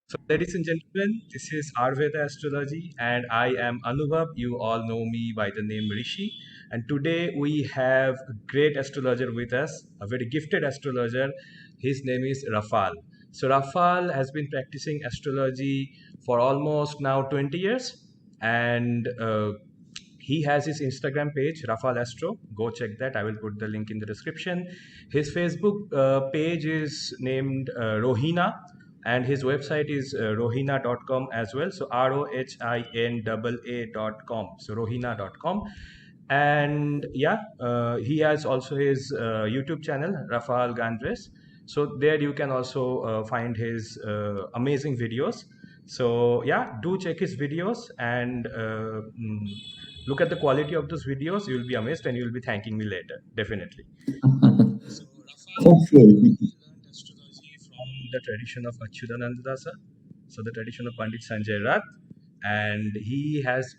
So, ladies and gentlemen, this is RVEDA Astrology, and I am Anubhav. You all know me by the name Rishi. And today we have a great astrologer with us, a very gifted astrologer. His name is Rafal. So, Rafal has been practicing astrology for almost now 20 years, and he has his Instagram page, Rafal Astro. Go check that. I will put the link in the description. His Facebook page is named Rohina, and his website is rohina.com as well. So rohinaa.com. So rohina.com. And yeah, he has also his YouTube channel, Rafal Gendarz. So there you can also find his amazing videos. So yeah, do check his videos and look at the quality of those videos. You'll be amazed and you'll be thanking me later, definitely. So Rafal Hopefully. learned astrology from the tradition of Achyutananda Dasa, so the tradition of Pandit Sanjay Rath, and he has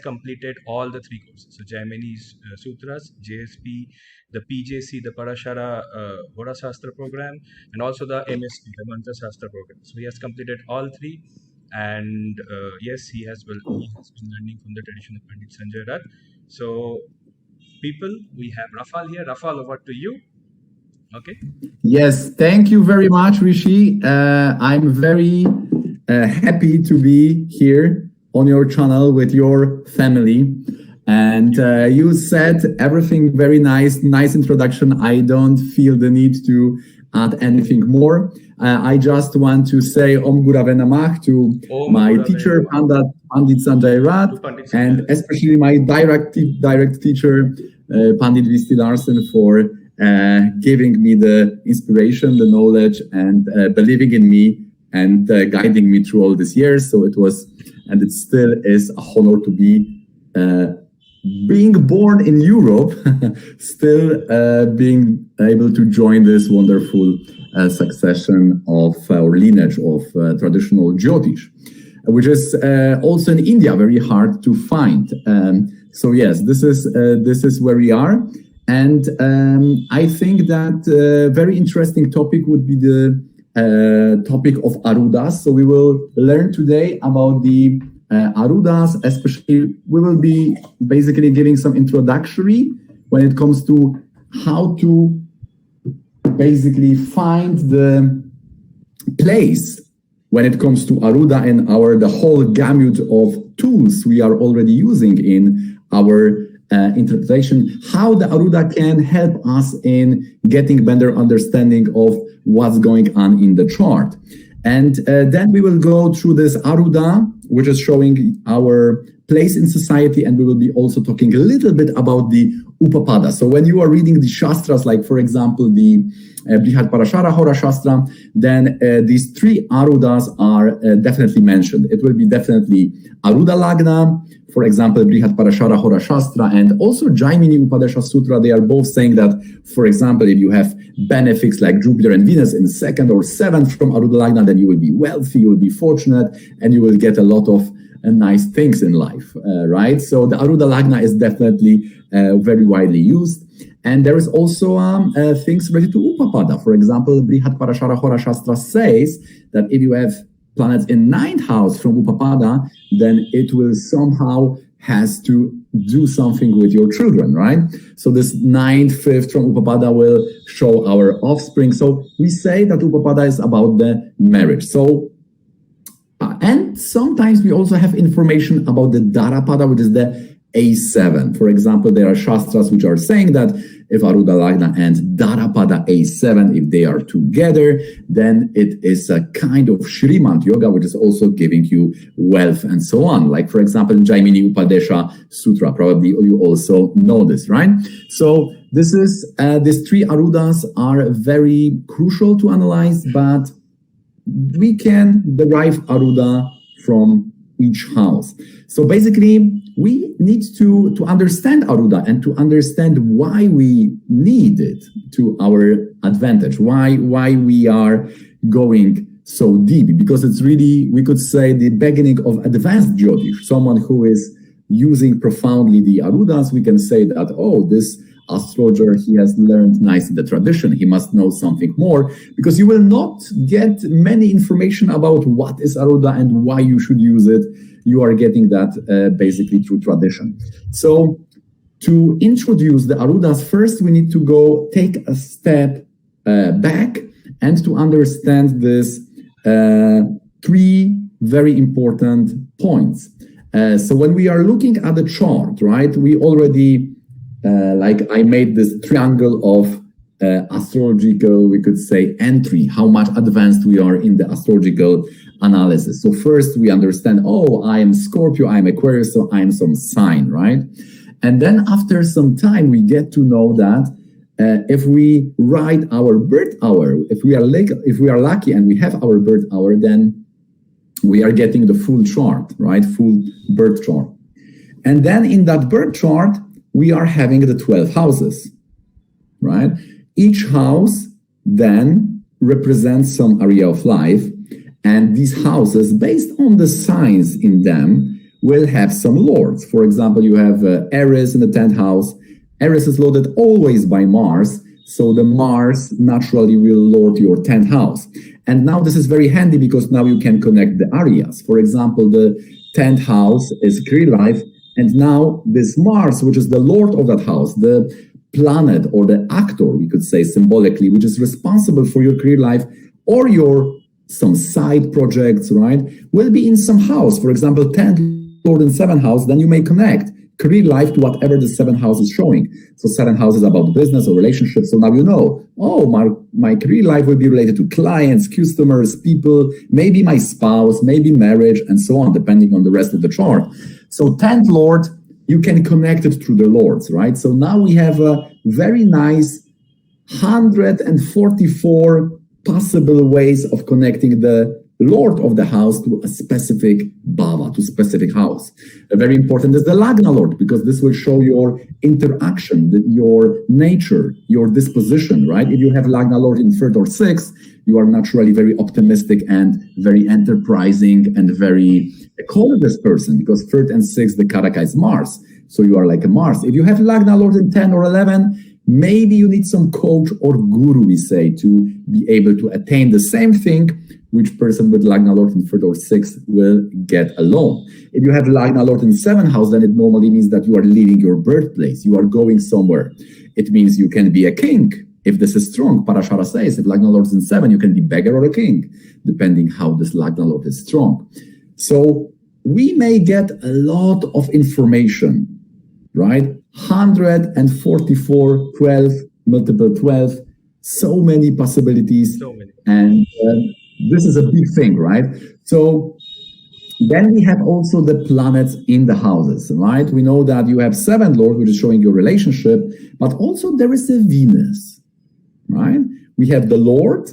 completed all the three courses. So Jaimini's Sutras, JSP, the PJC, the Parashara Hora Shastra program, and also the MSc, the Mantra Shastra program. So he has completed all three, and yes, he has been learning from the tradition of Pandit Sanjay Rath. So people, we have Rafal here. Rafal, over to you. Okay. Yes, thank you very much, Rishi. I'm very happy to be here on your channel with your family. And you said everything very nice, nice introduction. I don't feel the need to add anything more. I just want to say Om Gurave Namah to my teacher, Pandit Sanjay Rath, and especially my direct teacher, Pandit Visti Larsen, for giving me the inspiration, the knowledge, and believing in me and guiding me through all these years. So it was, and it still is, a honor to be being born in Europe, still being able to join this wonderful succession of or lineage of traditional Jyotish, which is also in India very hard to find. So yes, this is where we are. And I think that a very interesting topic would be the topic of Arudas. So we will learn today about the Arudas, especially we will be basically giving some introductory when it comes to how to basically find the place when it comes to Aruda and the whole gamut of tools we are already using in our interpretation, how the Aruda can help us in getting better understanding of what's going on in the chart. And then we will go through this Aruda, which is showing our place in society, and we will be also talking a little bit about the Upapada. So when you are reading the Shastras, like for example the Brihat Parashara Hora Shastra, then these three Arudas are definitely mentioned. It will be definitely Aruda Lagna, for example, Brihat Parashara Hora Shastra, and also Jaimini Upadesha Sutra. They are both saying that, for example, if you have benefics like Jupiter and Venus in 2nd or 7th from Aruda Lagna, then you will be wealthy, you will be fortunate, and you will get a lot of nice things in life, right? So the Aruda Lagna is definitely very widely used. And there is also things related to Upapada. For example, Brihat Parashara Hora Shastra says that if you have planets in 9th house from Upapada, then it will somehow has to do something with your children, right? So this 9th, 5th from Upapada will show our offspring. So we say that Upapada is about the marriage. So and sometimes we also have information about the Darapada, which is the A7. For example, there are Shastras which are saying that if Aruda Lagna and Darapada A7, if they are together, then it is a kind of Shrimant Yoga, which is also giving you wealth and so on. Like, for example, Jaimini Upadesha Sutra, probably you also know this, right? So this is, these three Arudas are very crucial to analyze, but we can derive Aruda from each house. So basically, we need to understand Aruda and to understand why we need it to our advantage, why we are going so deep, because it's really, we could say, the beginning of advanced Jyotish. Someone who is using profoundly the Arudas, we can say that, oh, this astrologer, he has learned nicely the tradition, he must know something more, because you will not get many information about what is Aruda and why you should use it. You are getting that basically through tradition. So to introduce the Arudas, first we need to go take a step back and to understand this three very important points. So when we are looking at the chart, right, we already, like I made this triangle of astrological, we could say, entry, how much advanced we are in the astrological analysis. So first we understand, oh, I am Scorpio, I am Aquarius, so I am some sign, right? And then after some time, we get to know that if we write our birth hour, if we are lucky and we have our birth hour, then we are getting the full chart, right? Full birth chart. And then in that birth chart, we are having the 12 houses, right? Each house then represents some area of life. And these houses, based on the signs in them, will have some lords. For example, you have Aries in the 10th house. Aries is lorded always by Mars, so the Mars naturally will lord your 10th house. And now this is very handy because now you can connect the areas. For example, the 10th house is career life, and now this Mars, which is the lord of that house, the planet or the actor, we could say symbolically, which is responsible for your career life or your some side projects, right, will be in some house. For example, 10th lord in 7th house, then you may connect career life to whatever the 7th house is showing. So 7th house is about business or relationships. So now you know, oh, my career life will be related to clients, customers, people, maybe my spouse, maybe marriage, and so on, depending on the rest of the chart. So 10th lord, you can connect it through the lords, right? So now we have a very nice 144 possible ways of connecting the lord of the house to a specific bhava, to specific house. Very important is the Lagna lord, because this will show your interaction, your nature, your disposition, right? If you have Lagna lord in 3rd or 6th, you are naturally very optimistic and very enterprising and very colorless person, because 3rd and 6th, the Karaka is Mars. So you are like a Mars. If you have Lagna lord in 10 or 11, maybe you need some coach or guru, we say, to be able to attain the same thing which person with Lagna lord in 3rd or 6th will get alone. If you have Lagna lord in 7th house, then it normally means that you are leaving your birthplace. You are going somewhere. It means you can be a king. If this is strong, Parashara says, if Lagna lord is in 7, you can be beggar or a king, depending how this Lagna lord is strong. So we may get a lot of information, right? 144, 12, multiple 12, so many possibilities. So many. And this is a big thing, right? So then we have also the planets in the houses, right? We know that you have 7th lord, which is showing your relationship, but also there is a Venus, right? We have the Lord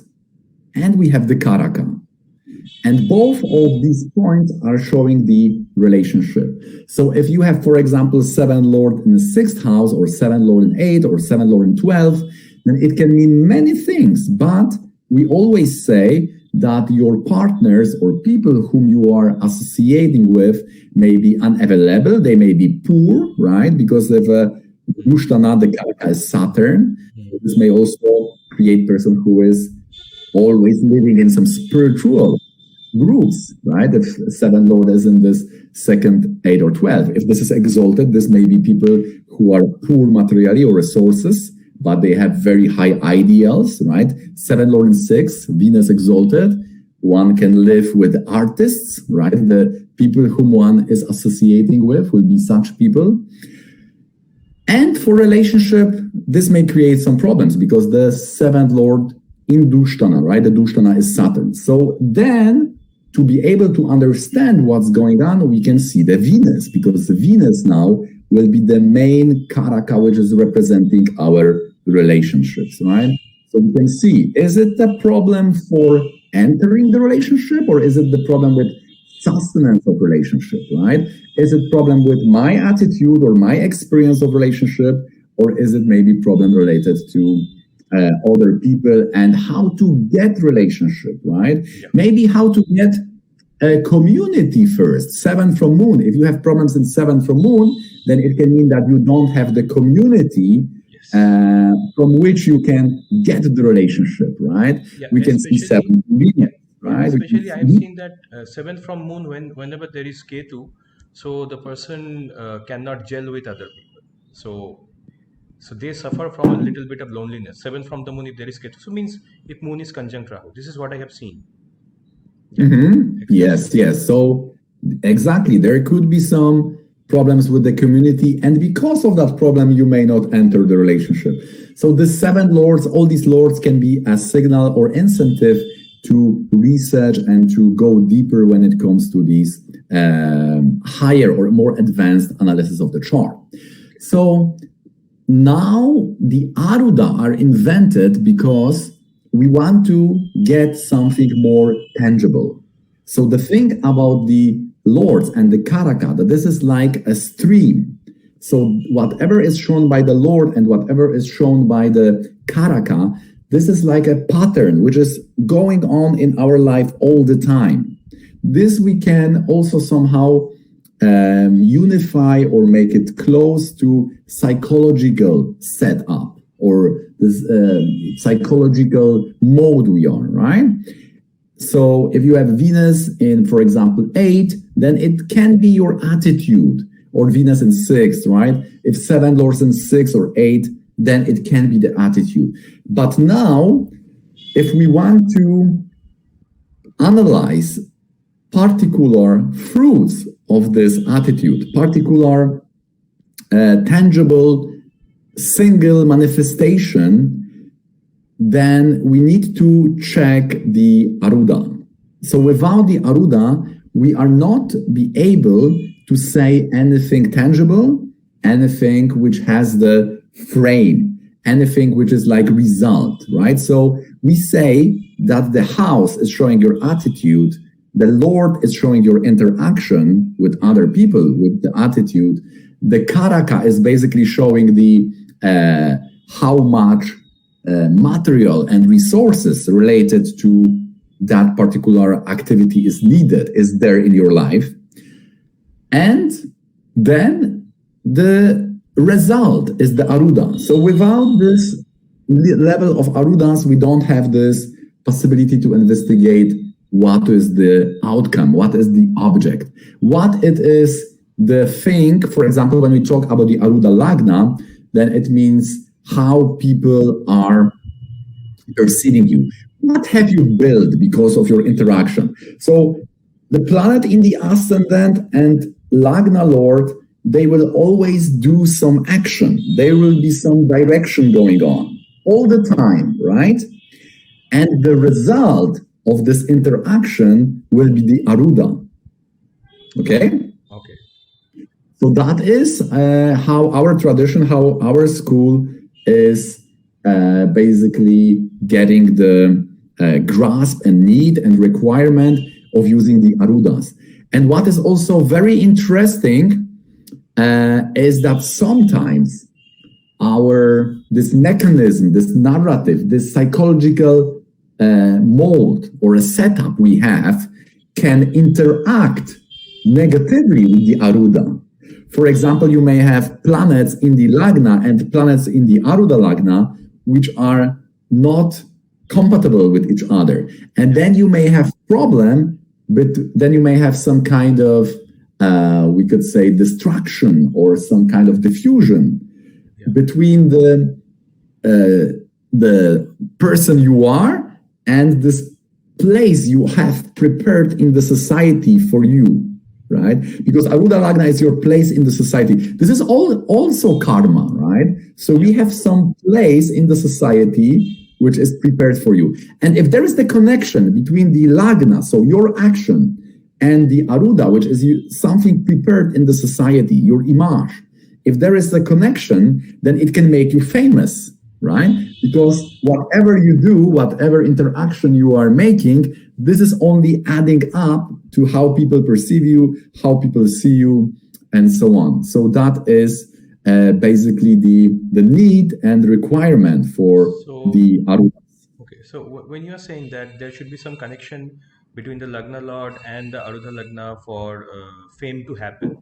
and we have the Karaka. And both of these points are showing the relationship. So if you have, for example, 7th lord in the 6th house, or 7th lord in 8th, or 7th lord in 12, then it can mean many things. But we always say that your partners or people whom you are associating with may be unavailable, they may be poor, right? Because of Dushtana, the Karaka is Saturn. This may also create a person who is always living in some spiritual groups, right? If 7th lord is in this 2nd, 8, or 12. If this is exalted, this may be people who are poor materially or resources, but they have very high ideals, right? 7th lord in 6, Venus exalted. One can live with artists, right? The people whom one is associating with will be such people. And for relationship, this may create some problems because the 7th lord in Dushtana, right? The Dushtana is Saturn. So then, to be able to understand what's going on, we can see the Venus, because the Venus now will be the main Karaka, which is representing our relationships, right? So we can see, is it the problem for entering the relationship, or is it the problem with sustenance of relationship, right? Is it problem with my attitude or my experience of relationship, or is it maybe problem related to other people and how to get relationship, right? Yeah. Maybe how to get a community first. 7 from moon. If you have problems in 7 from moon, then it can mean that you don't have the community Yes. from which you can get the relationship, right? Yeah, We can see especially, seven yeah, Venus, yeah, right? We can especially I have see, seen that seventh from moon, whenever there is Ketu, so the person cannot gel with other people. So they suffer from a little bit of loneliness. Seventh from the moon, if there is Ketu, so means if moon is conjunct Rahu. This is what I have seen. Yeah, Mhm. exactly. Yes, yes. So exactly, there could be some problems with the community, and because of that problem, you may not enter the relationship. So the seven lords, all these lords can be a signal or incentive to research and to go deeper when it comes to these higher or more advanced analysis of the chart. So now the Aruda are invented because we want to get something more tangible. So the thing about the lords and the Karaka, that this is like a stream. So whatever is shown by the Lord and whatever is shown by the Karaka, this is like a pattern which is going on in our life all the time. This we can also somehow unify or make it close to psychological setup or this psychological mode we are, right? So if you have Venus in, for example, 8, then it can be your attitude, or Venus in 6, right? If 7 lords in 6 or 8, then it can be the attitude. But now, if we want to analyze particular fruits of this attitude, particular tangible single manifestation, then we need to check the Aruda. So without the Aruda, we are not be able to say anything tangible, anything which has the frame, anything which is like result, right? So we say that the house is showing your attitude, the Lord is showing your interaction with other people, with the attitude. The Karaka is basically showing the how much material and resources related to that particular activity is needed, is there in your life. And then the result is the Aruda. So without this level of Arudas, we don't have this possibility to investigate what is the outcome, what is the object, what it is the thing. For example, when we talk about the Aruda Lagna, then it means how people are perceiving you. What have you built because of your interaction? So the planet in the ascendant and Lagna Lord, they will always do some action. There will be some direction going on all the time, right? And the result of this interaction will be the Aruda. Okay? Okay. So that is how our tradition, how our school is basically getting the grasp and need and requirement of using the Arudas. And what is also very interesting is that sometimes this mechanism, this narrative, this psychological mold or a setup we have can interact negatively with the Aruda. For example, you may have planets in the Lagna and planets in the Aruda Lagna, which are not compatible with each other. And then you may have problem, but then you may have some kind of, we could say, distraction or some kind of diffusion between the person you are and this place you have prepared in the society for you, right? Because Aruda Lagna is your place in the society. This is also karma, right? So we have some place in the society which is prepared for you. And if there is the connection between the Lagna, so your action, and the Aruda, which is something prepared in the society, your image, if there is a connection, then it can make you famous, right? Because whatever you do, whatever interaction you are making, this is only adding up to how people perceive you, how people see you, and so on. So that is basically the need and requirement for the Aruda. Okay, so when you are saying that there should be some connection between the Lagna Lord and the Arudha Lagna for fame to happen,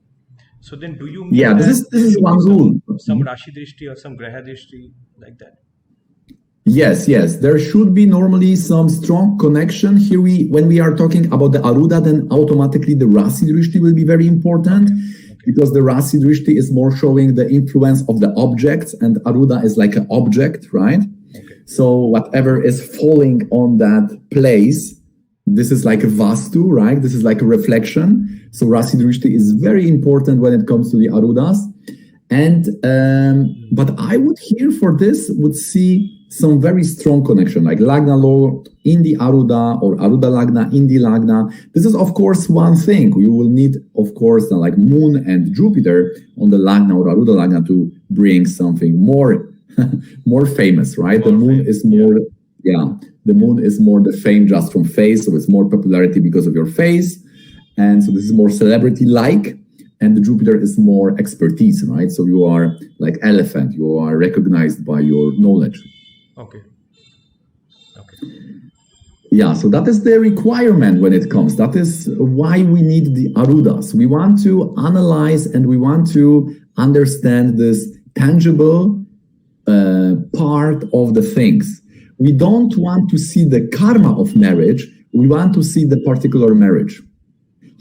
So then do you Yeah, mean that this there is should be one rule. some Rashi Drishti or some Graha Drishti like that? Yes, yes. There should be normally some strong connection. Here when we are talking about the Aruda, then automatically the Rasi Drishti will be very important, because the Rasi Drishti is more showing the influence of the objects, and Aruda is like an object, right? So whatever is falling on that place, this is like a vastu, right? This is like a reflection. So Rasi Drishti is very important when it comes to the Arudas. And but I would here for this would see some very strong connection, like Lagna Lord in the Aruda or Aruda Lagna in the Lagna. This is of course one thing. You will need, of course, like Moon and Jupiter on the Lagna or Aruda Lagna to bring something more more famous, right? The Moon is more, the Moon is more the fame just from face, so it's more popularity because of your face, and so this is more celebrity-like. And the Jupiter is more expertise, right? So you are like elephant, you are recognized by your knowledge. Okay. Yeah, so that is the requirement when it comes. That is why we need the Arudas. We want to analyze and we want to understand this tangible part of the things. We don't want to see the karma of marriage. We want to see the particular marriage.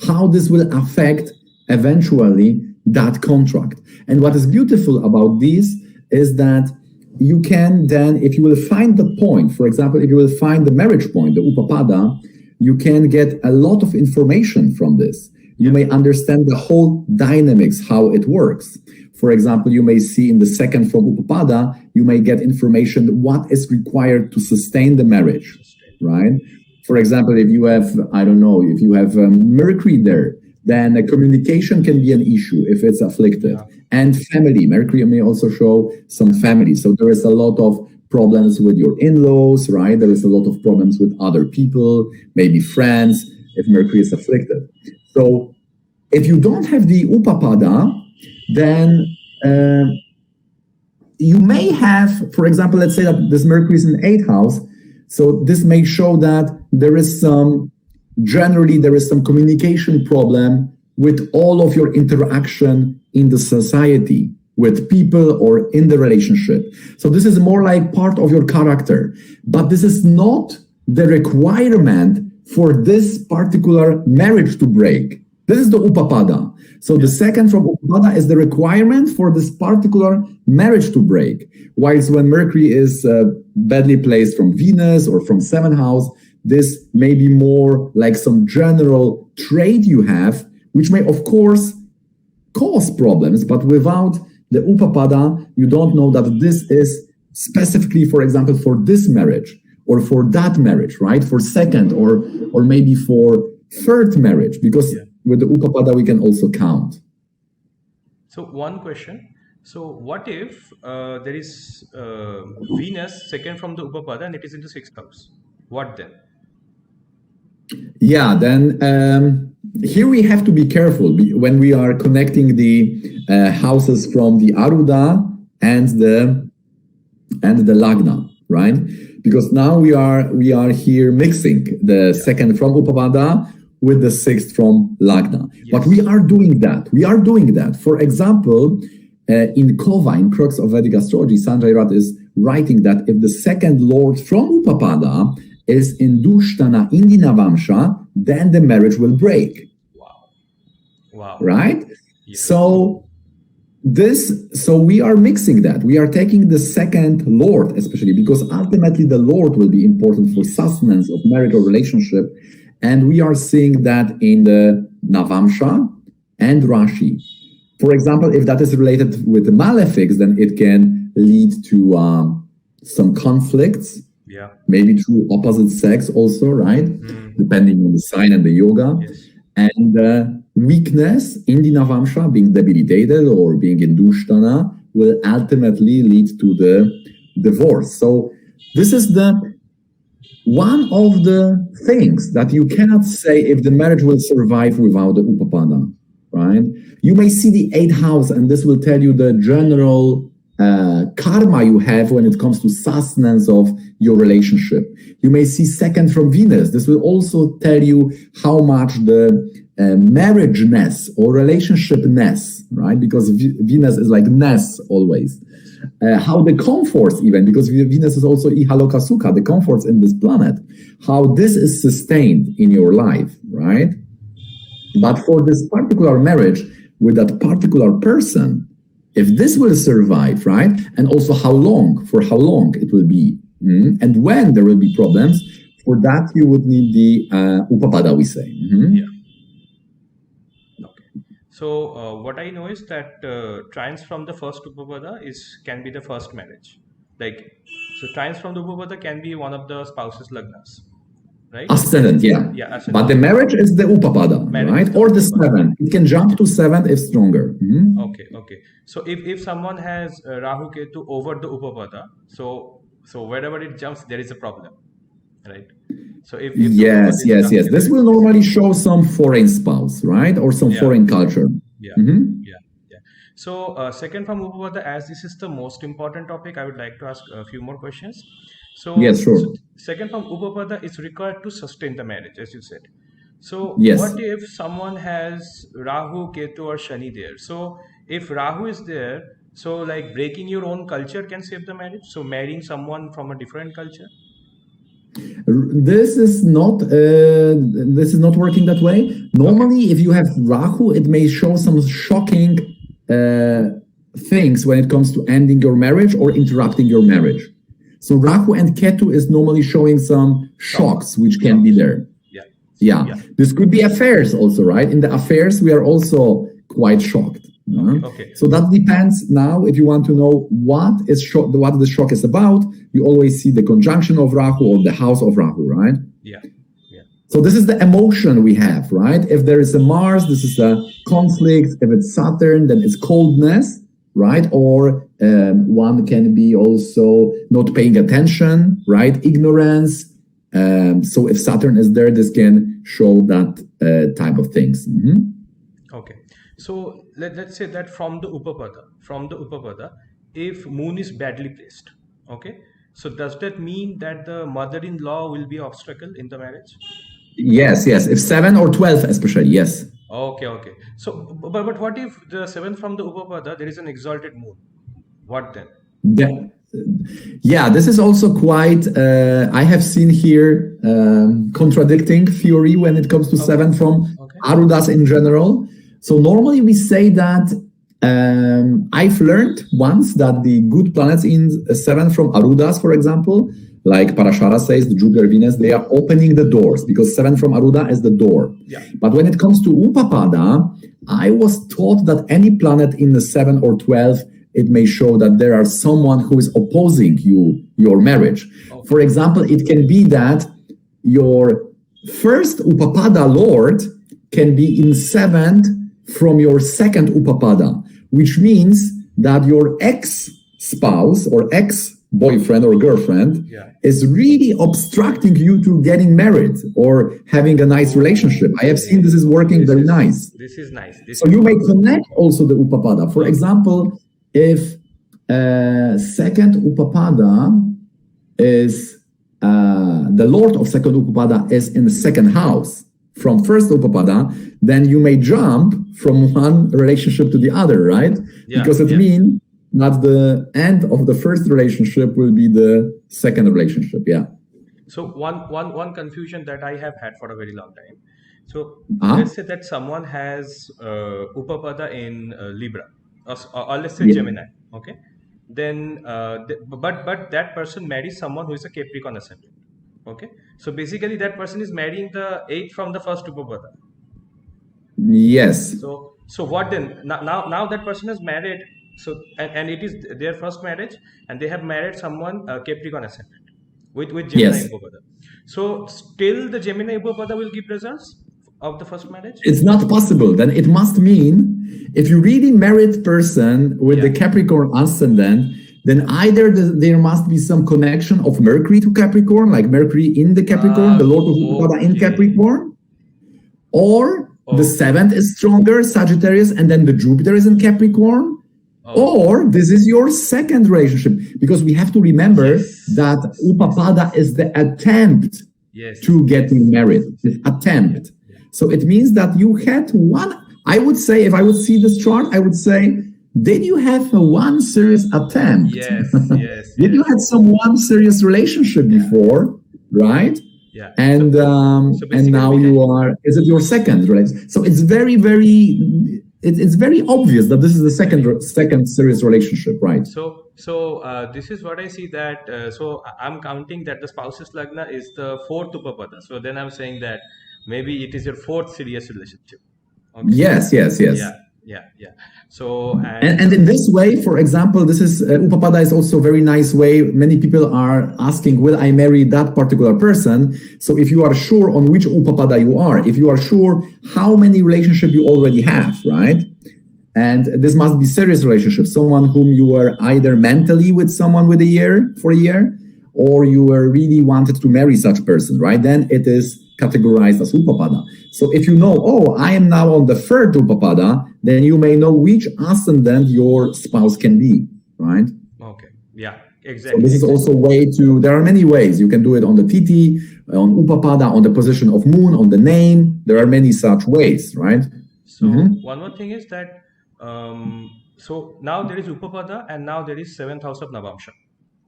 How this will affect eventually that contract. And what is beautiful about this is that you can then, if you will find the point, for example, if you will find the marriage point, the Upapada, you can get a lot of information from this. You may understand the whole dynamics, how it works. For example, you may see in the second from Upapada, you may get information what is required to sustain the marriage, right? For example, if you have, I don't know, if you have Mercury there, then communication can be an issue if it's afflicted. And family, Mercury may also show some family. So there is a lot of problems with your in-laws, right? There is a lot of problems with other people, maybe friends, if Mercury is afflicted. So if you don't have the Upapada, then you may have, for example, let's say that this Mercury is in the 8th house. So this may show that there is some communication problem with all of your interaction in the society, with people or in the relationship. So this is more like part of your character, but this is not the requirement for this particular marriage to break. This is the Upapada. So the second from Upapada is the requirement for this particular marriage to break. Whilst when Mercury is badly placed from Venus or from 7th house, this may be more like some general trait you have, which may, of course, cause problems, but without the Upapada, you don't know that this is specifically, for example, for this marriage or for that marriage, right? For second or maybe for third marriage, because with the Upapada, we can also count. So one question. So what if there is Venus second from the Upapada and it is in the 6th house? What then? Yeah, then here we have to be careful when we are connecting the houses from the Aruda and the Lagna, right? Because now we are here mixing the second from Upapada with the 6th from Lagna. But we are doing that. We are doing that. For example, in Kova, in Crux of Vedic Astrology, Sanjay Rath is writing that if the second lord from Upapada is in Dushtana in the Navamsha, then the marriage will break. Wow. Right? Yes. So we are mixing that. We are taking the second lord, especially because ultimately the lord will be important for sustenance of marital relationship. And we are seeing that in the Navamsha and Rashi. For example, if that is related with the malefics, then it can lead to some conflicts. Maybe through opposite sex also, right? Depending on the sign and the yoga. And weakness in the Navamsha, being debilitated or being in Dushtana, will ultimately lead to the divorce. So this is one of the things that you cannot say if the marriage will survive without the Upapada, right? You may see the 8th house, and this will tell you the general karma you have when it comes to sustenance of your relationship. You may see second from Venus. This will also tell you how much the marriage-ness or relationship-ness, right? Because Venus is like ness always. How the comforts even, because Venus is also ihaloka sukha, the comforts in this planet, how this is sustained in your life, right? But for this particular marriage with that particular person, if this will survive, right? And also for how long it will be, and when there will be problems, for that you would need the Upapada, we say. Yeah. So what I know is that trines from the first Upapada can be the first marriage. So trines from the Upapada can be one of the spouse's lagnas, right? Ascendant, yeah. Yeah, ascendant. But the marriage is the Upapada, right? Or the seventh. It can jump to seventh if stronger. Okay. So if someone has Rahu Ketu over the Upapada, so wherever it jumps, there is a problem, right? So if yes. This will normally show some foreign spouse, right? Or some foreign culture. Yeah. So second from Upapada, as this is the most important topic, I would like to ask a few more questions. So yes, sure. So second from Upapada is required to sustain the marriage, as you said. So what if someone has Rahu, Ketu or Shani there? So if Rahu is there, so like breaking your own culture can save the marriage? So marrying someone from a different culture? This is not working that way. Normally, if you have Rahu, it may show some shocking things when it comes to ending your marriage or interrupting your marriage. So Rahu and Ketu is normally showing some shocks which can be there. Yeah. This could be affairs also, right? In the affairs, we are also quite shocked. Okay. So that depends. Now, if you want to know what the shock is about, you always see the conjunction of Rahu or the house of Rahu, right? Yeah. So this is the emotion we have, right? If there is a Mars, this is a conflict. If it's Saturn, then it's coldness, right? Or one can be also not paying attention, right? Ignorance. So if Saturn is there, this can show that type of things. Okay. So let's say that from the Upapada, if moon is badly placed, okay, so does that mean that the mother-in-law will be obstacle in the marriage? Yes. If 7 or 12 especially, yes. Okay. So but what if the 7th from the Upapada, there is an exalted moon? What then? Yeah, this is also quite, I have seen here contradicting theory when it comes to 7 from Arudas in general. So normally we say that I've learned once that the good planets in 7 from Arudas, for example, like Parashara says, the Jupiter, Venus, they are opening the doors because 7 from Aruda is the door. Yeah. But when it comes to Upapada, I was taught that any planet in the 7 or 12, it may show that there are someone who is opposing your marriage. Okay. For example, it can be that your first Upapada Lord can be in 7th from your second Upapada, which means that your ex-spouse or ex-boyfriend or girlfriend is really obstructing you to getting married or having a nice relationship. I have seen this is working very nice. This is nice. So you may connect also the Upapada. For example, if second Upapada is the Lord of second Upapada is in the second house from first Upapada, then you may jump from one relationship to the other, right? Because it means that the end of the first relationship will be the second relationship. So one confusion that I have had for a very long time. So let's say that someone has Upapada in Libra, or let's say Gemini, okay? Then, but that person marries someone who is a Capricorn ascendant, okay? So basically, that person is marrying the 8th from the first Upapada. Yes. So what then? Now that person is married. So and it is their first marriage, and they have married someone Capricorn ascendant with Gemini Upapada. So still the Gemini Upapada will give results of the first marriage? It's not possible. Then it must mean if you really married person with the Capricorn ascendant, then either there must be some connection of Mercury to Capricorn, like Mercury in the Capricorn, the Lord of Upapada in Capricorn, or the 7th is stronger, Sagittarius, and then the Jupiter is in Capricorn. Or this is your second relationship, because we have to remember that Upapada is the attempt to getting married. This attempt. So it means that you had one, I would say, if I would see this chart, I would say, did you have one serious attempt? Yes, yes, Did you yes. have one serious relationship before, right? Yeah. And So and now basically, you are, is it your second relationship? So it's very, it's very obvious that this is the second serious relationship, right? so this is what I see that so I'm counting that the spouse's lagna is the fourth upapada. So then I'm saying that maybe it is your fourth serious relationship. Okay. Yes, yes, yes. Yeah, yeah, yeah. So And in this way, for example, this is Upapada is also a very nice way. Many people are asking, will I marry that particular person? So if you are sure on which Upapada you are, if you are sure how many relationships you already have, right? And this must be serious relationship, someone whom you were either mentally with someone with for a year, or you were really wanted to marry such person, right? Then it is categorized as Upapada. So if you know, oh, I am now on the third Upapada, then you may know which ascendant your spouse can be, right? Okay. Yeah, exactly. So this is also a way to, there are many ways. You can do it on the Titi, on Upapada, on the position of moon, on the name. There are many such ways, right? So one more thing is that so now there is Upapada and now there is seventh house of Navamsha,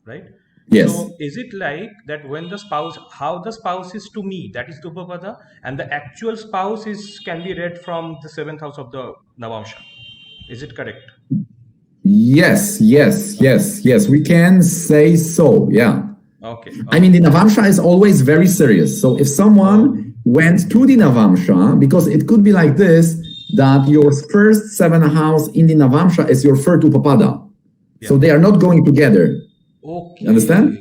right? Yes. So is it like that when the spouse, how the spouse is to me, that is the Upapada, and the actual spouse is can be read from the seventh house of the Navamsha? Is it correct? Yes, yes, yes, yes. We can say so. Yeah. Okay. I mean, the Navamsha is always very serious. So if someone went to the Navamsha, because it could be like this, that your first seventh house in the Navamsha is your third Upapada. Yeah. So they are not going together. Okay. Understand?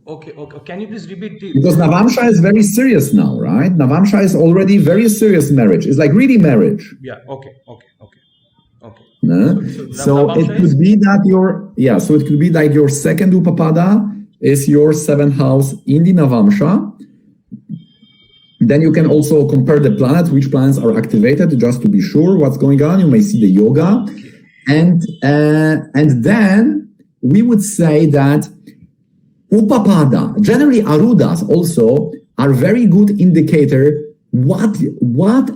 Okay. Can you please repeat the... Because Navamsha is very serious now, right? Navamsha is already very serious marriage. It's like really marriage. Yeah. Okay. No? So it could be that so it could be like your second Upapada is your seventh house in the Navamsha. Then you can also compare the planets, which planets are activated, just to be sure what's going on. You may see the yoga. And then we would say that Upapada, generally Arudas also, are very good indicator what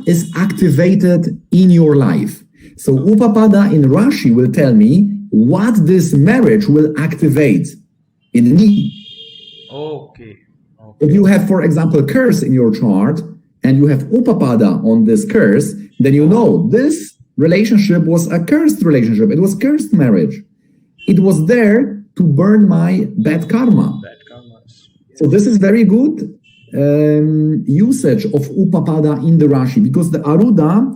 is activated in your life. So Upapada in Rashi will tell me what this marriage will activate in me. Okay. If you have, for example, curse in your chart and you have Upapada on this curse, then you know this relationship was a cursed relationship. It was cursed marriage. It was there to burn my bad karma. So this is very good usage of Upapada in the Rashi, because the Aruda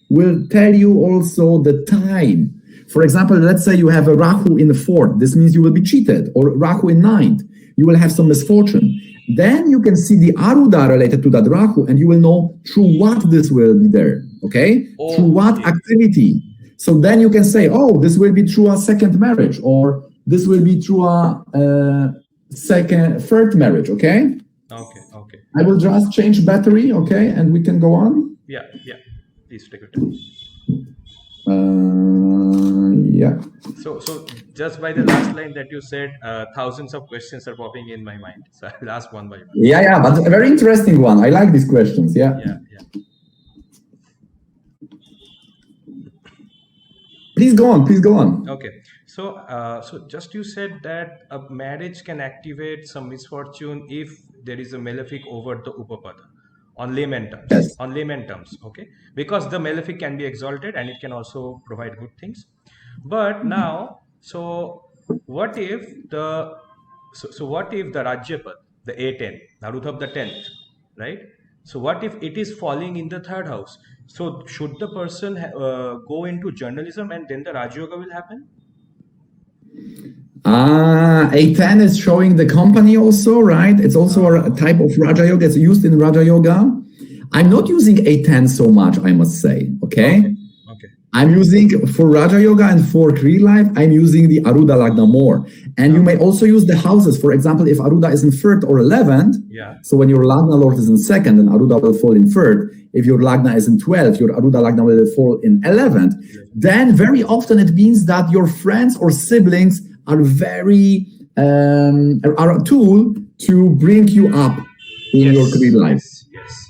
will tell you also the time. For example, let's say you have a Rahu in the fourth. This means you will be cheated, or Rahu in ninth. You will have some misfortune. Then you can see the Aruda related to that Rahu, and you will know through what this will be there, okay? Through what activity. So then you can say, oh, this will be through a second marriage, or this will be through a third marriage, okay? Okay. I will just change battery, okay? And we can go on. Yeah. Please take your time. Yeah. So just by the last line that you said, thousands of questions are popping in my mind. So I'll ask one by one. Yeah, but a very interesting one. I like these questions. Yeah. Please go on. Okay. So just you said that a marriage can activate some misfortune if there is a malefic over the Upapada. On layman terms. Yes. On layman terms, okay? Because the malefic can be exalted and it can also provide good things. But now, so what if the Rajyapada, the A10, Arudha of the 10th, right? So what if it is falling in the third house? So should the person go into journalism and then the Raj Yoga will happen? A10 is showing the company also, right? It's also a type of Raja Yoga. It's used in Raja Yoga. I'm not using A10 so much, I must say, okay? I'm using, for Raja Yoga and for real life, I'm using the Aruda Lagna more. And you may also use the houses. For example, if Aruda is in third or 11th, so when your Lagna Lord is in second, then Aruda will fall in third. If your Lagna is in 12th, your Aruda Lagna will fall in 11th. Then very often it means that your friends or siblings are are a tool to bring you up in your career life.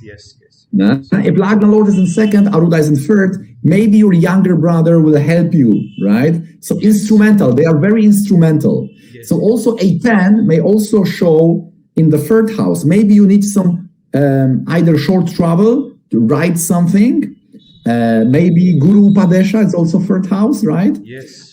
Yes. If Lagna Lord is in second, Aruda is in third, maybe your younger brother will help you, right? So instrumental, they are very instrumental. Yes. So also A10 may also show in the third house. Maybe you need some either short travel to write something. Maybe Guru Upadesha is also third house, right? Yes.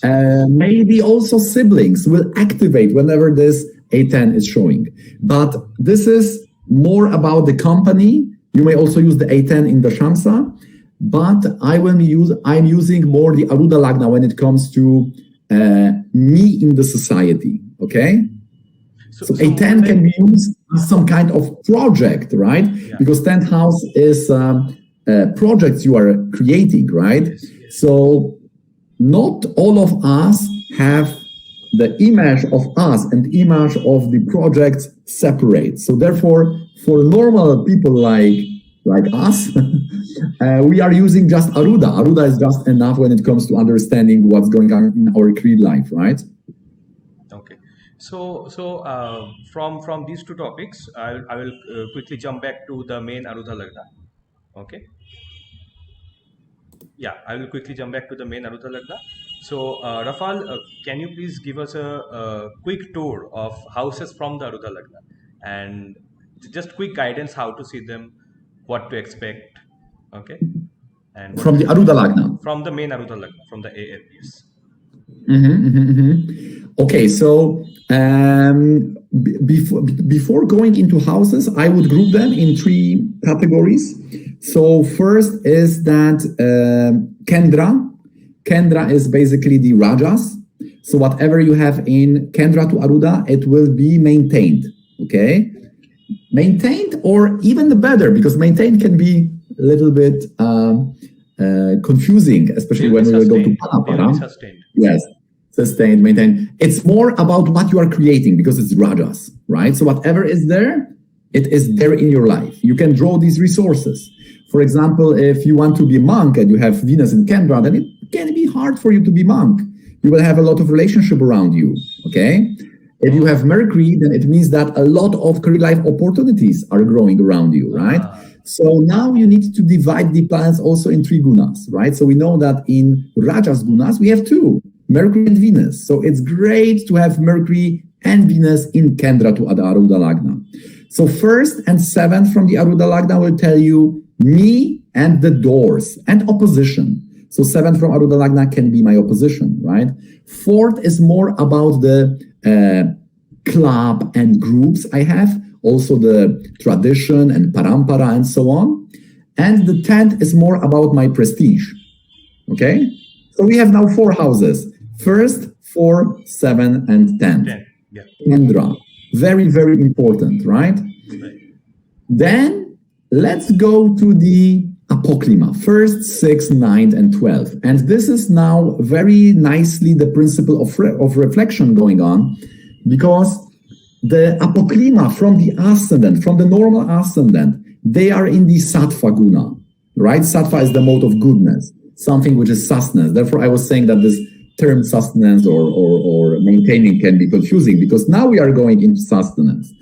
Maybe also siblings will activate whenever this A10 is showing. But this is more about the company. You may also use the A10 in the Shamsa, but I'm using more the Aruda Lagna when it comes to me in the society, okay? So A10 can be used as some kind of project, right? Yeah. Because 10th house is projects you are creating, right? Yes, yes. So not all of us have the image of us and image of the projects separate. So therefore, for normal people like us, we are using just Aruda. Aruda is just enough when it comes to understanding what's going on in our creed life, right? Okay. So from these two topics, I will quickly jump back to the main Arudha Lagna. Okay. Yeah, I will quickly jump back to the main Arudha Lagna. So, Rafal, can you please give us a quick tour of houses from the Arudha Lagna and just quick guidance how to see them, what to expect, okay? And From the Aruda Lagna. From the main Arudha Lagna, from the ALPs. Okay, so before going into houses, I would group them in three categories. So first is that Kendra. Kendra is basically the Rajas. So whatever you have in Kendra to Aruda, it will be maintained, okay? Maintained or even better, because maintained can be a little bit confusing, especially when we will go to Panapara. Yes, sustained, maintained. It's more about what you are creating because it's Rajas, right? So whatever is there, it is there in your life. You can draw these resources. For example, if you want to be a monk and you have Venus in Kendra, then it can be hard for you to be monk. You will have a lot of relationship around you, okay? If you have Mercury, then it means that a lot of career life opportunities are growing around you, right? So now you need to divide the planets also in three gunas, right? So we know that in Rajas gunas, we have two, Mercury and Venus. So it's great to have Mercury and Venus in Kendra to Aruda Lagna. So first and seventh from the Aruda Lagna will tell you me and the doors and opposition. So seventh from Aruda Lagna can be my opposition, right? Fourth is more about the club and groups I have, also the tradition and parampara and so on. And the 10th is more about my prestige, okay? So we have now four houses, first, 4, 7, and 10. Yeah. Kendra, very, very important, right? Then let's go to the Apoclima, first, 6, 9, and 12. And this is now very nicely the principle of reflection going on, because the Apoclima from the ascendant, from the normal ascendant, they are in the Sattva guna, right? Sattva is the mode of goodness, something which is sustenance. Therefore, I was saying that this term sustenance or maintaining can be confusing, because now we are going into sustenance.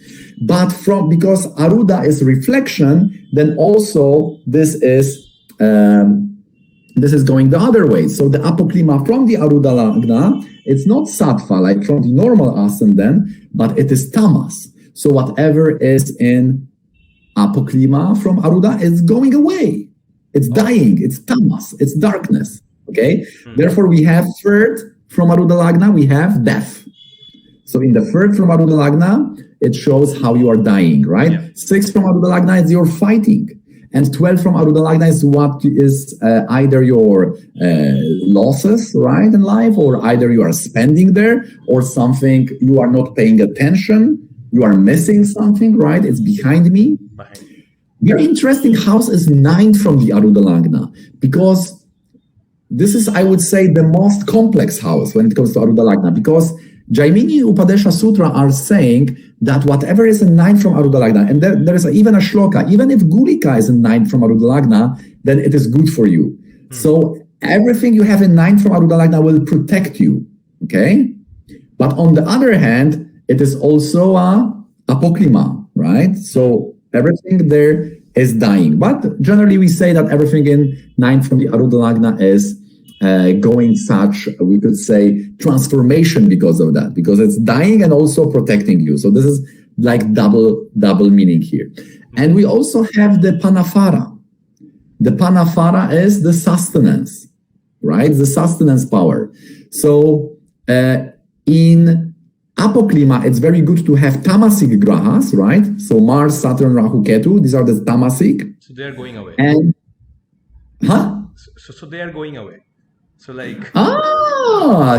But because Aruda is reflection, then also this is going the other way. So the Apoclima from the Aruda Lagna, it's not Sattva like from the normal ascendant, but it is Tamas. So whatever is in Apoclima from Aruda is going away. It's dying. It's Tamas. It's darkness. Okay. Therefore, we have third from Aruda Lagna, we have death. So in the third from Aruda Lagna, it shows how you are dying, right? Yeah. 6 from Aruda Lagna is your fighting. And 12 from Aruda Lagna is what is either your losses, right, in life, or either you are spending there, or something you are not paying attention, you are missing something, right? It's behind me. Very interesting house is 9 from the Aruda Lagna, because this is, I would say, the most complex house when it comes to Aruda Lagna, because Jaimini Upadesha Sutra are saying that whatever is in 9 from Aruda Lagna, and there is even a shloka, even if Gulika is in 9 from Aruda Lagna, then it is good for you. So everything you have in 9 from Aruda Lagna will protect you, okay? But on the other hand, it is also a apocryma, right? So everything there is dying. But generally, we say that everything in ninth from the Aruda Lagna is going such, we could say, transformation because of that, because it's dying and also protecting you. So this is like double meaning here. And we also have the Panafara. The Panafara is the sustenance, right? The sustenance power. So in Apoklima, it's very good to have Tamasic grahas, right? So Mars, Saturn, Rahu, Ketu, these are the Tamasic. So they are going away. And, So they are going away. So like...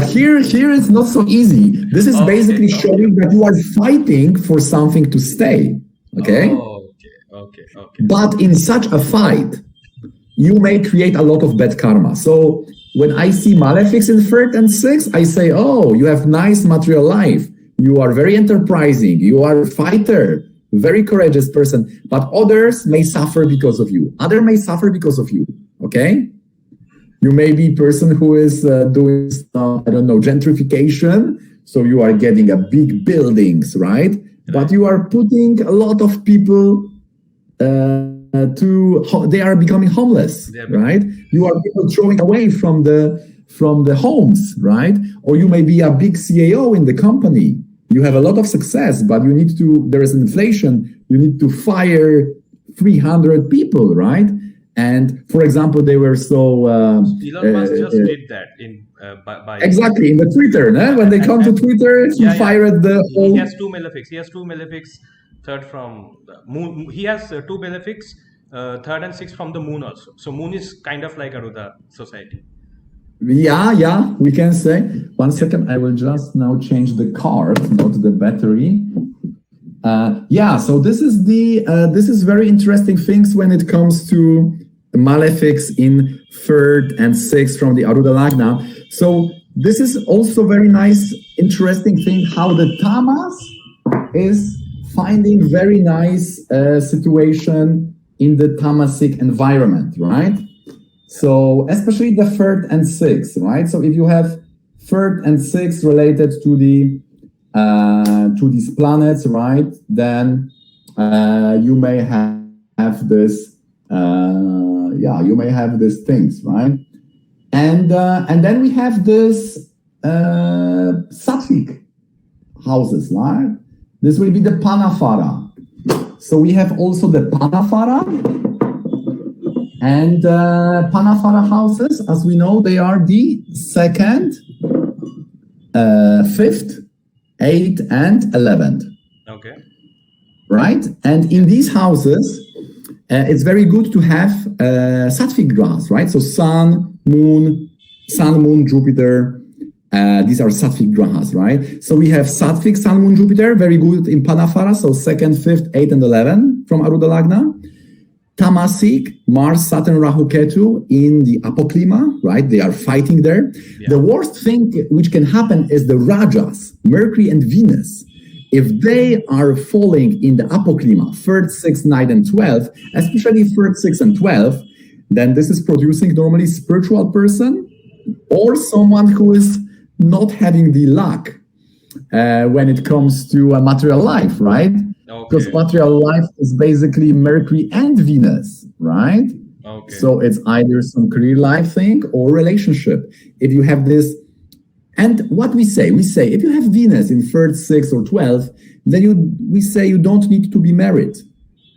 here it's not so easy. This is basically showing that you are fighting for something to stay, okay? Okay. But in such a fight, you may create a lot of bad karma. So when I see malefics in third and sixth, I say, oh, you have nice material life. You are very enterprising. You are a fighter, very courageous person. But others may suffer because of you. Others may suffer because of you, okay? You may be a person who is doing some, I don't know, gentrification. So you are getting a big buildings, right? But you are putting a lot of people they are becoming homeless, right? You are people throwing away from the homes, right? Or you may be a big CAO in the company. You have a lot of success, but you need to, there is inflation. You need to fire 300 people, right? And for example, they were so... Elon Musk just did that in by exactly, in the Twitter, no? When they come to Twitter, he fired the whole... He has two malefics. Third from the moon. He has two malefics, third and sixth from the moon also. So moon is kind of like Aruda society. Yeah, we can say. 1 second, I will just now change the card, not the battery. So this is very interesting things when it comes to malefics in third and sixth from the Aruda Lagna. So this is also very nice, interesting thing how the Tamas is finding very nice situation in the Tamasic environment, right? So especially the third and sixth, right? So if you have third and sixth related to the to these planets, right? Then you may have this you may have these things, right? And then we have this Satvic houses, right? This will be the Panafara. So we have also the Panafara and Panafara houses. As we know, they are the second, fifth, 8th, and 11th. Okay. Right? And in these houses, it's very good to have Satvic grahas, right? So Sun, Moon, Jupiter. These are Satvic grahas, right? So we have Satvic, Sun, Moon, Jupiter, very good in Panafara. So 2nd, 5th, 8th, and 11 from Aruda Lagna. Tamasic, Mars, Saturn, Rahu, Ketu in the Apoklima, right? They are fighting there. Yeah. The worst thing which can happen is the Rajas, Mercury and Venus. If they are falling in the Apoklima, 3rd, 6th, 9th, and 12th, especially 3rd, 6th, and 12th, then this is producing normally spiritual person or someone who is not having the luck when it comes to a material life, right? Okay. Because material life is basically Mercury and Venus, right? Okay. So it's either some career life thing or relationship. If you have this, and what we say if you have Venus in 3rd, 6th, or 12th, then we say you don't need to be married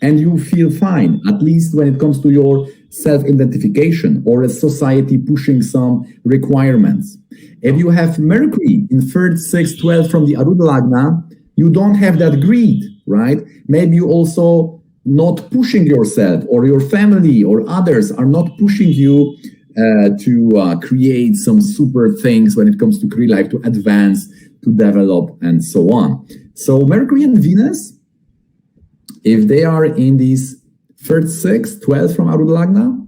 and you feel fine, at least when it comes to your self-identification or a society pushing some requirements. If you have Mercury in 3rd, 6th, 12th from the Aruda Lagna, you don't have that greed, right? Maybe you also not pushing yourself or your family or others are not pushing you to create some super things when it comes to career life, to advance, to develop, and so on. So Mercury and Venus, if they are in these 3rd, 6th, 12th from Aruda Lagna,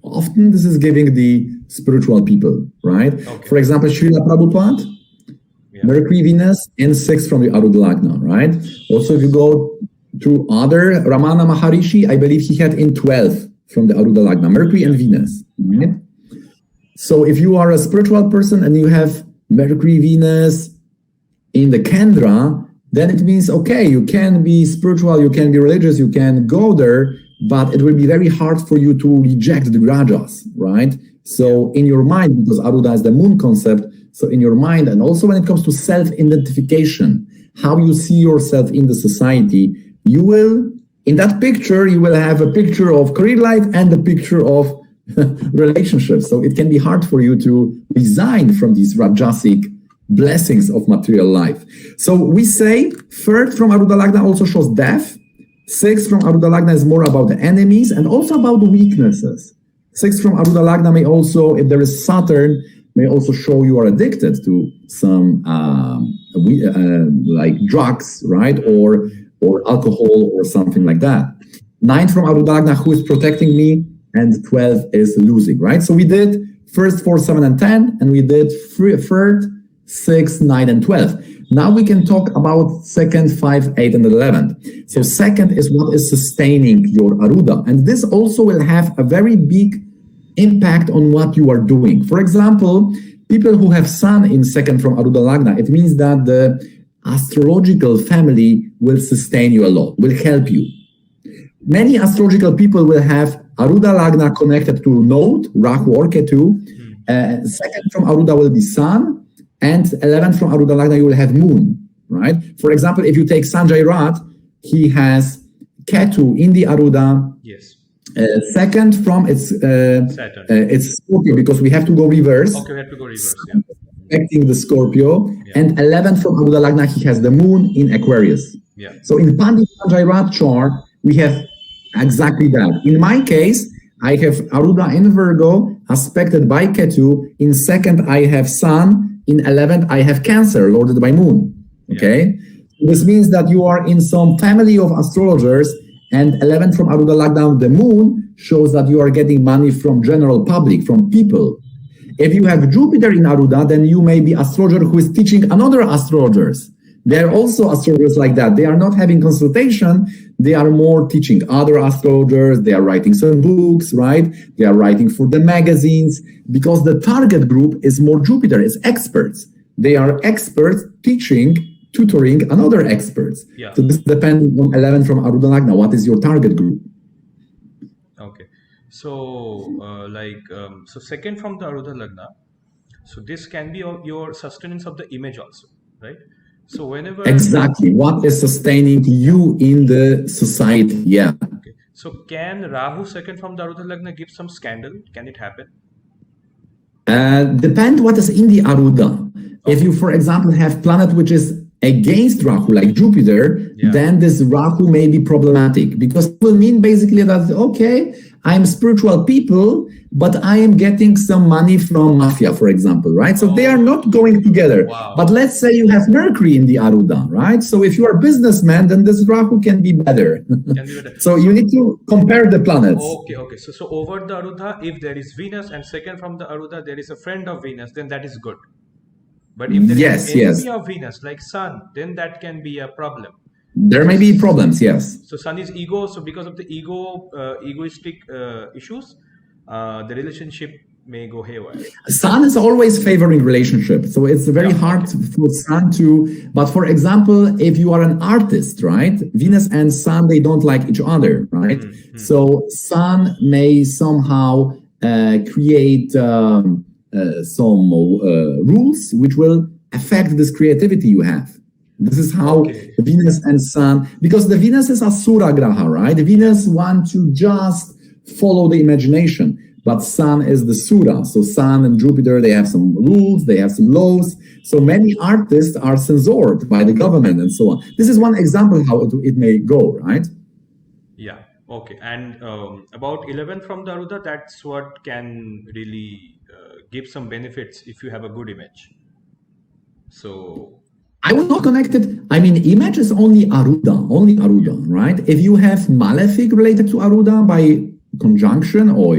often this is giving the spiritual people, right? Okay. For example, Srila Prabhupada, Mercury, Venus, and 6th from the Aruda Lagna, right? Also, if you go to other, Ramana Maharishi, I believe he had in 12th from the Aruda Lagna, Mercury and Venus, right? So if you are a spiritual person and you have Mercury, Venus in the Kendra, then it means, okay, you can be spiritual, you can be religious, you can go there, but it will be very hard for you to reject the Rajas, right? So in your mind, because Aruda is the moon concept, so in your mind, and also when it comes to self-identification, how you see yourself in the society, you will, in that picture, you will have a picture of career life and a picture of relationships. So it can be hard for you to resign from these Rajasik blessings of material life. So we say third from Aruda Lagna also shows death. Sixth from Aruda Lagna is more about the enemies and also about the weaknesses. Sixth from Aruda Lagna may also, if there is Saturn, may also show you are addicted to some like drugs, right? Or alcohol or something like that. Ninth from Aruda Lagna, who is protecting me? And 12 is losing, right? So we did first 4, 7, and 10, and we did third, 6, 9, and 12. Now we can talk about second, 5, 8, and 11. So second is what is sustaining your Aruda. And this also will have a very big impact on what you are doing. For example, people who have Sun in second from Aruda Lagna, it means that the astrological family will sustain you a lot, will help you. Many astrological people will have Aruda Lagna connected to node, Rahu or Ketu. Second from Aruda will be Sun, and 11th from Aruda Lagna you will have Moon, right? For example, if you take Sanjay Rath, he has Ketu in the Aruda. Yes. Second from Saturn. It's Scorpio, because we have to go reverse. Okay, we have to go reverse. Yeah. Affecting the Scorpio. Yeah. And 11th from Aruda Lagna, he has the Moon in Aquarius. Yeah. So in Pandit Sanjay Rath chart, we have exactly that. In my case, I have Aruda in Virgo, aspected by Ketu. In second, I have Sun. In 11th, I have Cancer, lorded by Moon. Okay? Yeah. This means that you are in some family of astrologers, and 11th from Aruda Lagna, the Moon, shows that you are getting money from general public, from people. If you have Jupiter in Aruda, then you may be astrologer who is teaching another astrologers. There are also astrologers like that. They are not having consultation. They are more teaching other astrologers. They are writing some books, right? They are writing for the magazines, because the target group is more Jupiter. It's experts. They are experts teaching, tutoring another experts. Yeah. So this depends on 11 from Aruda Lagna. What is your target group? Okay. So so second from the Aruda Lagna. So this can be your sustenance of the image also, right? So whenever exactly what is sustaining you in the society, yeah. Okay. So can Rahu second from the Arudha Lagna give some scandal? Can it happen? Depend what is in the Aruda. Okay. If you, for example, have planet which is against Rahu, like Jupiter, then this Rahu may be problematic, because it will mean basically that, okay, I'm spiritual people, but I am getting some money from mafia, for example, right? So they are not going together. Wow. But let's say you have Mercury in the Aruda, right? So if you are a businessman, then this Rahu can be better. So you need to compare the planets. Okay. So over the Aruda, if there is Venus, and second from the Aruda, there is a friend of Venus, then that is good. But if there is enemy of Venus, like Sun, then that can be a problem. There may be problems, yes. So Sun is ego. So because of the egoistic issues, the relationship may go haywire. Sun is always favoring relationship. So it's very hard for Sun to, but for example, if you are an artist, right? Venus and Sun, they don't like each other, right? Mm-hmm. So Sun may somehow create some rules which will affect this creativity you have. This is how Venus and Sun, because the Venus is Asura Graha, right? Venus wants to just follow the imagination, but Sun is the Sura. So Sun and Jupiter, they have some rules, they have some laws. So many artists are censored by the government and so on. This is one example how it may go, right? Yeah, okay. And about 11 from the Aruda, that's what can really give some benefits if you have a good image. So I will not connect it. I mean, image is only Aruda, right? If you have malefic related to Aruda by conjunction or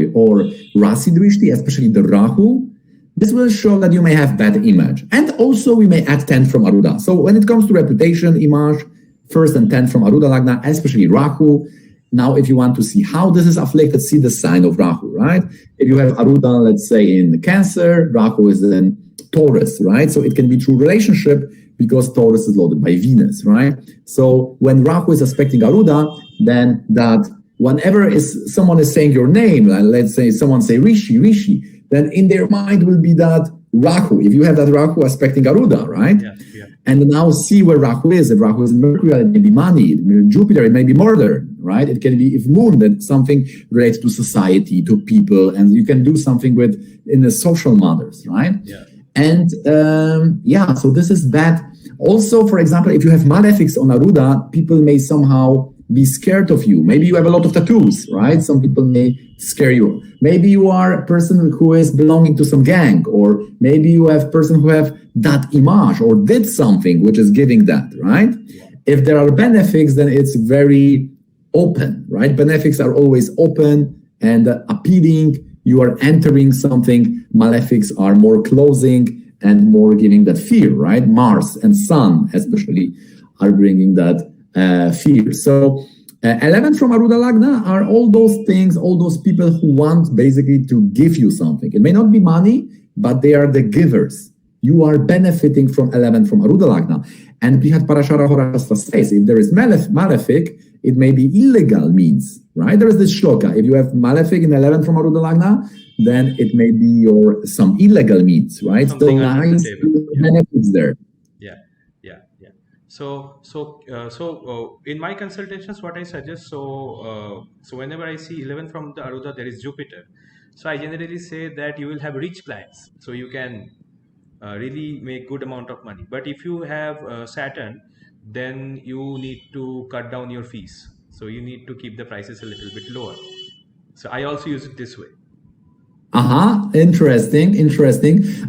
Rasi Drishti, especially the Rahu, this will show that you may have bad image. And also we may add 10 from Aruda. So when it comes to reputation, image, first and 10 from Aruda Lagna, especially Rahu. Now, if you want to see how this is afflicted, see the sign of Rahu, right? If you have Aruda, let's say in Cancer, Rahu is in Taurus, right? So it can be true relationship, because Taurus is loaded by Venus, right? So when Rahu is aspecting Aruda, then that whenever someone is saying your name, like let's say someone say Rishi, then in their mind will be that Rahu. If you have that Rahu aspecting Aruda, right? Yeah, yeah. And now see where Rahu is. If Rahu is in Mercury, it may be money. Jupiter, it may be murder, right? It can be, if Moon, then something related to society, to people, and you can do something with in the social matters, right? Yeah. And so this is bad. Also, for example, if you have malefics on Aruda, people may somehow be scared of you. Maybe you have a lot of tattoos, right? Some people may scare you. Maybe you are a person who is belonging to some gang, or maybe you have a person who have that image or did something which is giving that, right? If there are benefics, then it's very open, right? Benefics are always open and appealing. You are entering something. Malefics are more closing and more giving that fear, right? Mars and Sun especially are bringing that fear. So 11 from Aruda Lagna are all those things, all those people who want basically to give you something. It may not be money, but they are the givers. You are benefiting from 11 from Aruda Lagna. And Brihat Parashara Shastras says, if there is malefic, it may be illegal means, right? There is this shloka. If you have malefic in 11 from Aruda Lagna, then it may be some illegal means, right? Something so nice benefits there. So in my consultations, what I suggest, so whenever I see 11 from the Aruda, there is Jupiter. So I generally say that you will have rich clients, so you can really make good amount of money. But if you have Saturn, then you need to cut down your fees. So you need to keep the prices a little bit lower. So I also use it this way. Interesting.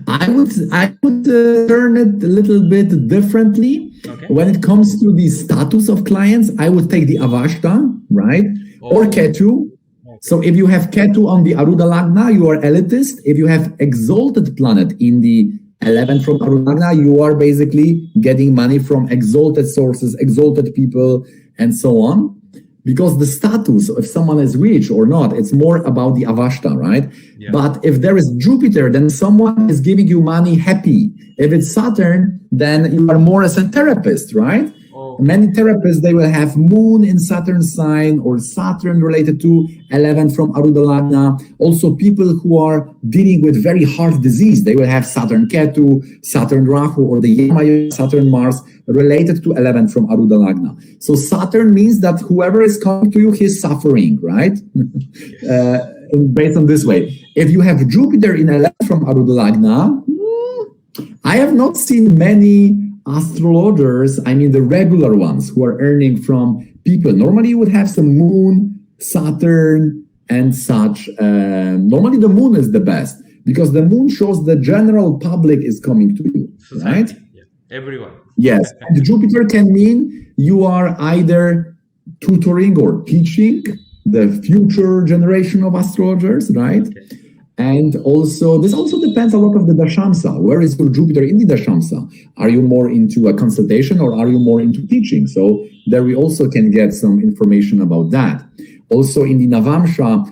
I would turn it a little bit differently. Okay. When it comes to the status of clients, I would take the Avashta, right? Or Ketu. Okay. So if you have Ketu on the Aruda Lagna, you are elitist. If you have exalted planet in the 11 from Aruda Lagna, you are basically getting money from exalted sources, exalted people, and so on. Because the status, if someone is rich or not, it's more about the Avashta, right? Yeah. But if there is Jupiter, then someone is giving you money happy. If it's Saturn, then you are more as a therapist, right? Oh. Many therapists, they will have Moon in Saturn sign or Saturn related to 11 from Aruda Lagna. Also, people who are dealing with very hard disease, they will have Saturn Ketu, Saturn Rahu, or the Yama Saturn Mars related to 11 from Aruda Lagna. So Saturn means that whoever is coming to you, he's suffering, right? Based on this way. If you have Jupiter in 11 from Aruda Lagna, I have not seen many astrologers, I mean the regular ones who are earning from people. Normally you would have some Moon, Saturn, and such. Normally the Moon is the best because the Moon shows the general public is coming to you, right? Yeah. Everyone. Yes, and Jupiter can mean you are either tutoring or teaching the future generation of astrologers, right? Okay. And also, this also depends a lot of the Dashamsa. Where is your Jupiter in the Dashamsa? Are you more into a consultation or are you more into teaching? So there we also can get some information about that. Also in the Navamsha,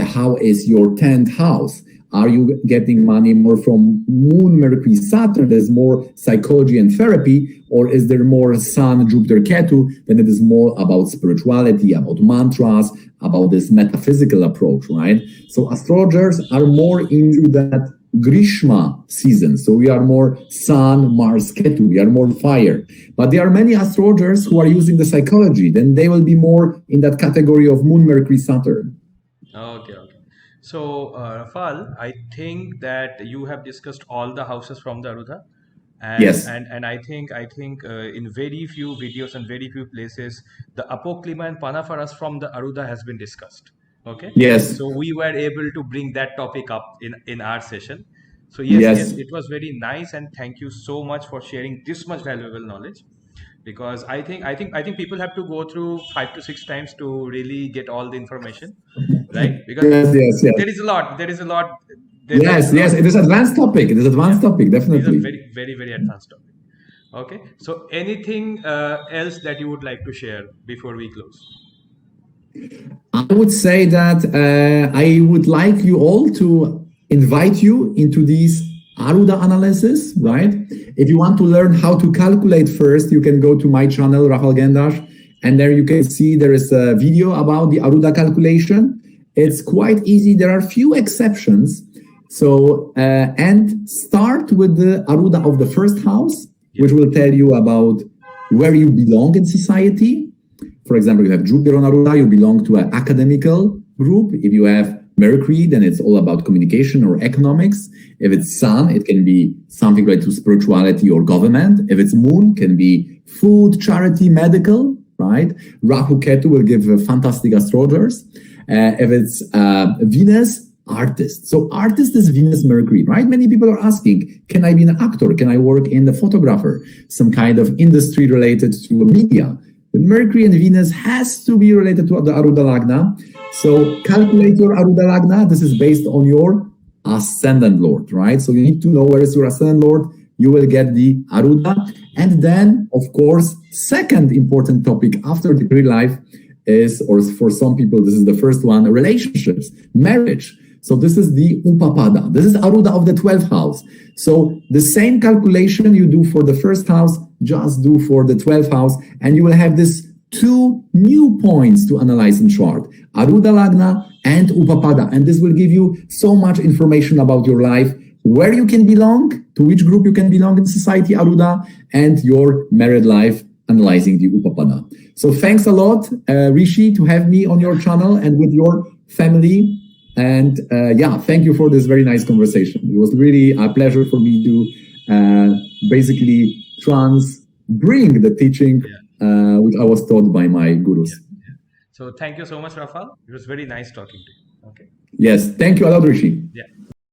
how is your 10th house? Are you getting money more from Moon, Mercury, Saturn? There's more psychology and therapy, or is there more Sun, Jupiter, Ketu? Then it is more about spirituality, about mantras, about this metaphysical approach, right? So astrologers are more into that Grishma season. So we are more Sun, Mars, Ketu. We are more fire. But there are many astrologers who are using the psychology. Then they will be more in that category of Moon, Mercury, Saturn. Okay. So, Rafal, I think that you have discussed all the houses from the Aruda. And, yes. And I think in very few videos and very few places, the Apoklima and Panafaras from the Aruda has been discussed. Okay. Yes. So we were able to bring that topic up in our session. So yes, it was very nice, and thank you so much for sharing this much valuable knowledge. Because I think people have to go through 5 to 6 times to really get all the information, right? Because yes. there is a lot. Yes, it is advanced topic. It is advanced topic, definitely. It's a very, very, very advanced topic. Okay. So anything else that you would like to share before we close? I would say that I would like you all to invite you into these Aruda analysis, right? If you want to learn how to calculate first, you can go to my channel, Rafal Gendarz, And there you can see there is a video about the Aruda calculation. It's quite easy. There are few exceptions. So, and start with the Aruda of the first house, which will tell you about where you belong in society. For example, you have Jupiter on Aruda, you belong to an academical group. If you have Mercury, then it's all about communication or economics. If it's Sun, it can be something related to spirituality or government. If it's Moon, it can be food, charity, medical, right? Rahu Ketu will give fantastic astrologers. If it's Venus, artist. So artist is Venus Mercury, right? Many people are asking, can I be an actor? Can I work in the photographer? Some kind of industry related to media. The Mercury and Venus has to be related to the Aruda Lagna. So calculate your Aruda Lagna. This is based on your ascendant lord, right? So you need to know where is your ascendant lord. You will get the Aruda. And then, of course, second important topic after the career life is, or for some people, this is the first one, relationships, marriage. So this is the Upapada. This is Aruda of the 12th house. So the same calculation you do for the first house, just do for the 12th house, and you will have this two new points to analyze in chart, Aruda Lagna and Upapada. And this will give you so much information about your life, where you can belong, to which group you can belong in society, Aruda, and your married life, analyzing the Upapada. So thanks a lot, Rishi, to have me on your channel and with your family. And yeah, thank you for this very nice conversation. It was really a pleasure for me to basically bring the teaching which I was taught by my gurus. So thank you so much, Rafal. It was very nice talking to you. Okay. Yes, thank you a lot, Rishi. Yeah.